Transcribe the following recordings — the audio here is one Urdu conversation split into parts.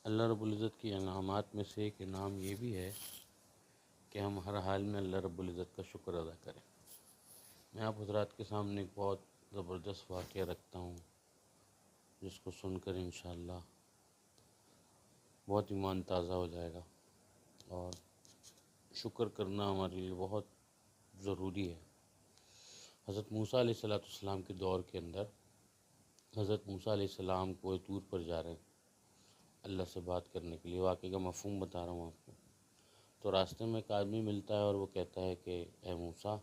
اللہ رب العزت کی انعامات میں سے ایک انعام یہ بھی ہے کہ ہم ہر حال میں اللہ رب العزت کا شکر ادا کریں۔ میں آپ حضرات کے سامنے ایک بہت زبردست واقعہ رکھتا ہوں جس کو سن کر انشاءاللہ بہت ایمان تازہ ہو جائے گا، اور شکر کرنا ہمارے لیے بہت ضروری ہے۔ حضرت موسیٰ علیہ السلام کے دور کے اندر حضرت موسیٰ علیہ السلام کوہ طور پر جا رہے ہیں اللہ سے بات کرنے کے لیے۔ واقعے کا مفہوم بتا رہا ہوں آپ کو۔ تو راستے میں ایک آدمی ملتا ہے اور وہ کہتا ہے کہ اے موسیٰ،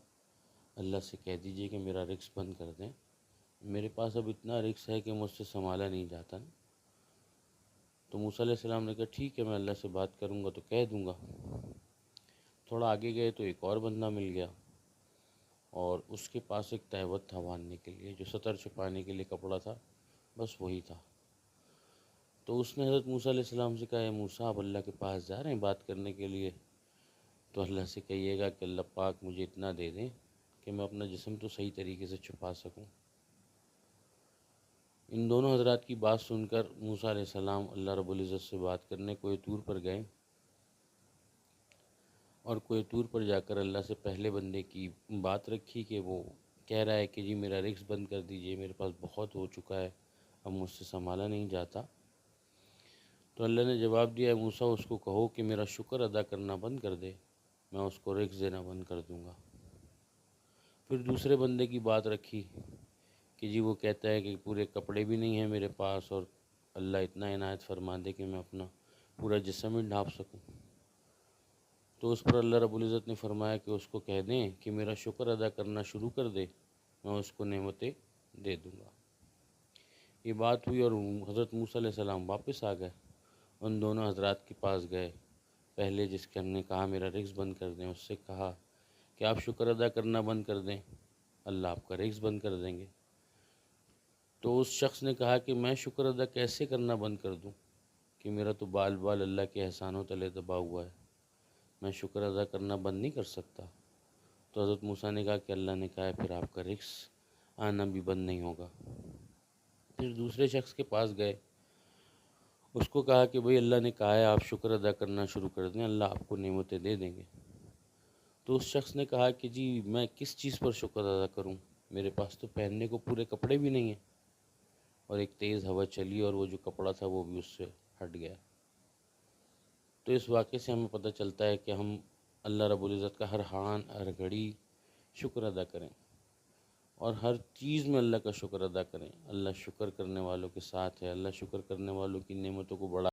اللہ سے کہہ دیجئے کہ میرا رزق بند کر دیں، میرے پاس اب اتنا رزق ہے کہ مجھ سے سنبھالا نہیں جاتا۔ تو موسیٰ علیہ السلام نے کہا ٹھیک ہے، میں اللہ سے بات کروں گا تو کہہ دوں گا۔ تھوڑا آگے گئے تو ایک اور بندہ مل گیا، اور اس کے پاس ایک تہوت تھا باندھنے کے لیے، جو ستر چھپانے کے لیے کپڑا تھا، بس وہی تھا۔ تو اس نے حضرت موسیٰ علیہ السلام سے کہا اے موسیٰ، آپ اللہ کے پاس جا رہے ہیں بات کرنے کے لیے، تو اللہ سے کہیے گا کہ اللہ پاک مجھے اتنا دے دیں کہ میں اپنا جسم تو صحیح طریقے سے چھپا سکوں۔ ان دونوں حضرات کی بات سن کر موسیٰ علیہ السلام اللہ رب العزت سے بات کرنے کوہ طور پر گئے، اور کوہ طور پر جا کر اللہ سے پہلے بندے کی بات رکھی کہ وہ کہہ رہا ہے کہ جی میرا رزق بند کر دیجئے، میرے پاس بہت ہو چکا ہے، اب مجھ سے سنبھالا نہیں جاتا۔ تو اللہ نے جواب دیا موسیٰ، اس کو کہو کہ میرا شکر ادا کرنا بند کر دے، میں اس کو رزق دینا بند کر دوں گا۔ پھر دوسرے بندے کی بات رکھی کہ جی وہ کہتا ہے کہ پورے کپڑے بھی نہیں ہیں میرے پاس، اور اللہ اتنا عنایت فرما دے کہ میں اپنا پورا جسم ہی ڈھانپ سکوں۔ تو اس پر اللہ رب العزت نے فرمایا کہ اس کو کہہ دیں کہ میرا شکر ادا کرنا شروع کر دے، میں اس کو نعمتیں دے دوں گا۔ یہ بات ہوئی اور حضرت موسیٰ علیہ السلام واپس آ گئے، ان دونوں حضرات کے پاس گئے، پہلے جس کے ہم نے کہا میرا رزق بند کر دیں، اس سے کہا کہ آپ شکر ادا کرنا بند کر دیں، اللہ آپ کا رزق بند کر دیں گے۔ تو اس شخص نے کہا کہ میں شکر ادا کیسے کرنا بند کر دوں کہ میرا تو بال بال اللہ کے احسانوں تلے دبا ہوا ہے، میں شکر ادا کرنا بند نہیں کر سکتا۔ تو حضرت موسیٰ نے کہا کہ اللہ نے کہا ہے پھر آپ کا رزق آنا بھی بند نہیں ہوگا۔ پھر دوسرے شخص کے پاس گئے، اس کو کہا کہ بھئی اللہ نے کہا ہے آپ شکر ادا کرنا شروع کر دیں، اللہ آپ کو نعمتیں دے دیں گے۔ تو اس شخص نے کہا کہ جی میں کس چیز پر شکر ادا کروں، میرے پاس تو پہننے کو پورے کپڑے بھی نہیں ہیں۔ اور ایک تیز ہوا چلی اور وہ جو کپڑا تھا وہ بھی اس سے ہٹ گیا۔ تو اس واقعے سے ہمیں پتہ چلتا ہے کہ ہم اللہ رب العزت کا ہر حال ہر گھڑی شکر ادا کریں، اور ہر چیز میں اللہ کا شکر ادا کریں۔ اللہ شکر کرنے والوں کے ساتھ ہے، اللہ شکر کرنے والوں کی نعمتوں کو بڑھا